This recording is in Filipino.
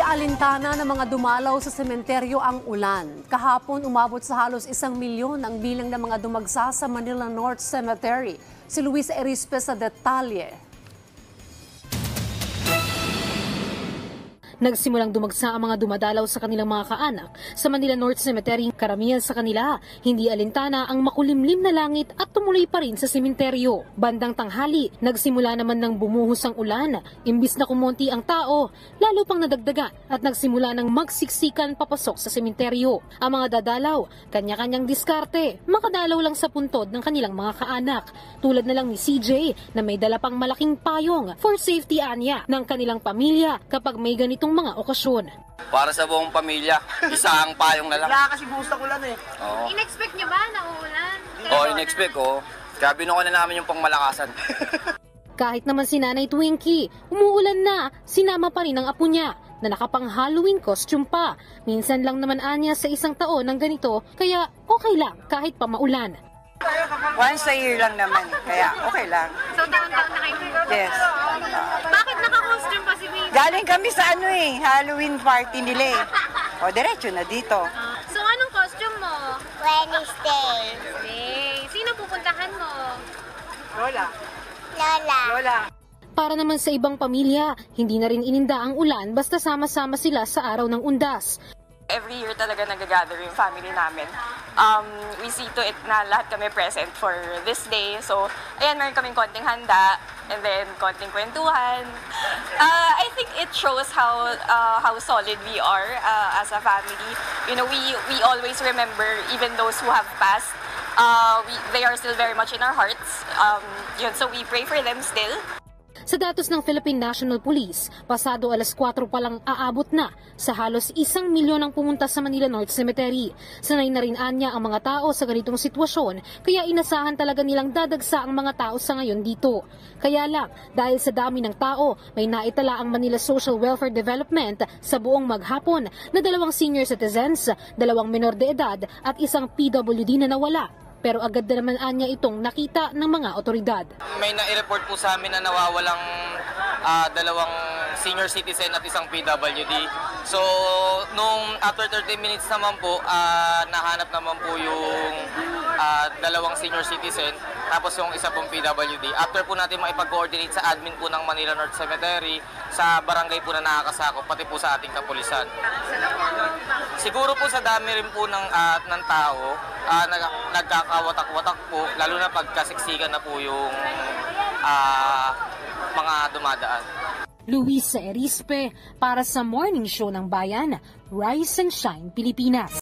alintana ng mga dumalaw sa sementeryo ang ulan. Kahapon umabot sa halos 1 milyon ang bilang ng mga dumagsa sa Manila North Cemetery. Si Luis Erispe sa detalye. Nagsimulang dumagsa ang mga dumadalaw sa kanilang mga kaanak sa Manila North Cemetery. Karamihan sa kanila, hindi alintana ang makulimlim na langit at tumuloy pa rin sa sementeryo. Bandang tanghali, nagsimula naman ng bumuhos ang ulan. Imbis na kumonti ang tao, lalo pang nadagdagan at nagsimula ng magsiksikan papasok sa sementeryo. Ang mga dadalaw, kanya-kanyang diskarte, makadalaw lang sa puntod ng kanilang mga kaanak. Tulad na lang ni CJ na may dala pang malaking payong for safety anya ng kanilang pamilya kapag may ganitong mga okasyon. Para sa buong pamilya, isang payong na lang. Wala kasi buhos na ulan eh. Oo. In-expect niyo ba na uulan? Oo, in-expect ko. Kaya binuko na namin yung pangmalakasan. Kahit naman si Nanay Twinkie, umuulan na, sinama pa rin ang apo niya na nakapang Halloween costume pa. Minsan lang naman anya sa isang taon ng ganito, kaya okay lang kahit pa maulan. Once a year lang naman, kaya okay lang. So, taon-taon na kayo? Yes. Bakit naka-costume pa si Baby? Galing kami sa Halloween party nila eh. O, diretso na dito. So, anong costume mo? Wednesday. Hey, sino pupuntahan mo? Lola. Lola. Lola. Para naman sa ibang pamilya, hindi na rin ininda ang ulan basta sama-sama sila sa araw ng undas. Every year talaga nag-gather yung family namin. We see to it na lahat kami present for this day. So, ayan, meron kaming konting handa and then konting kwentuhan. I think it shows how solid we are as a family. You know, we always remember even those who have passed. They are still very much in our hearts. So we pray for them still. Sa datos ng Philippine National Police, pasado alas 4 pa lang aabot na sa halos 1 milyon ang pumunta sa Manila North Cemetery. Sanay na rin anya ang mga tao sa ganitong sitwasyon, kaya inasahan talaga nilang dadagsa ang mga tao sa ngayon dito. Kaya lang, dahil sa dami ng tao, may naitala ang Manila Social Welfare Development sa buong maghapon na 2 senior citizens, 2 menor de edad at 1 PWD na nawala. Pero agad na naman anya itong nakita ng mga otoridad. May na-report po sa amin na nawawalang 2 senior citizen at 1 PWD. So, nung after 30 minutes naman po, nahanap naman po yung 2 senior citizen, tapos yung 1 pong PWD. After po natin maipag-coordinate sa admin po ng Manila North Cemetery, sa barangay po na nakakasakop, pati po sa ating kapulisan. Siguro po sa dami rin po ng tao, nagkakawatak-watak po, lalo na pagkasiksikan na po yung mga dumadaan. Luis Erispe para sa Morning Show ng Bayan, Rise and Shine Pilipinas.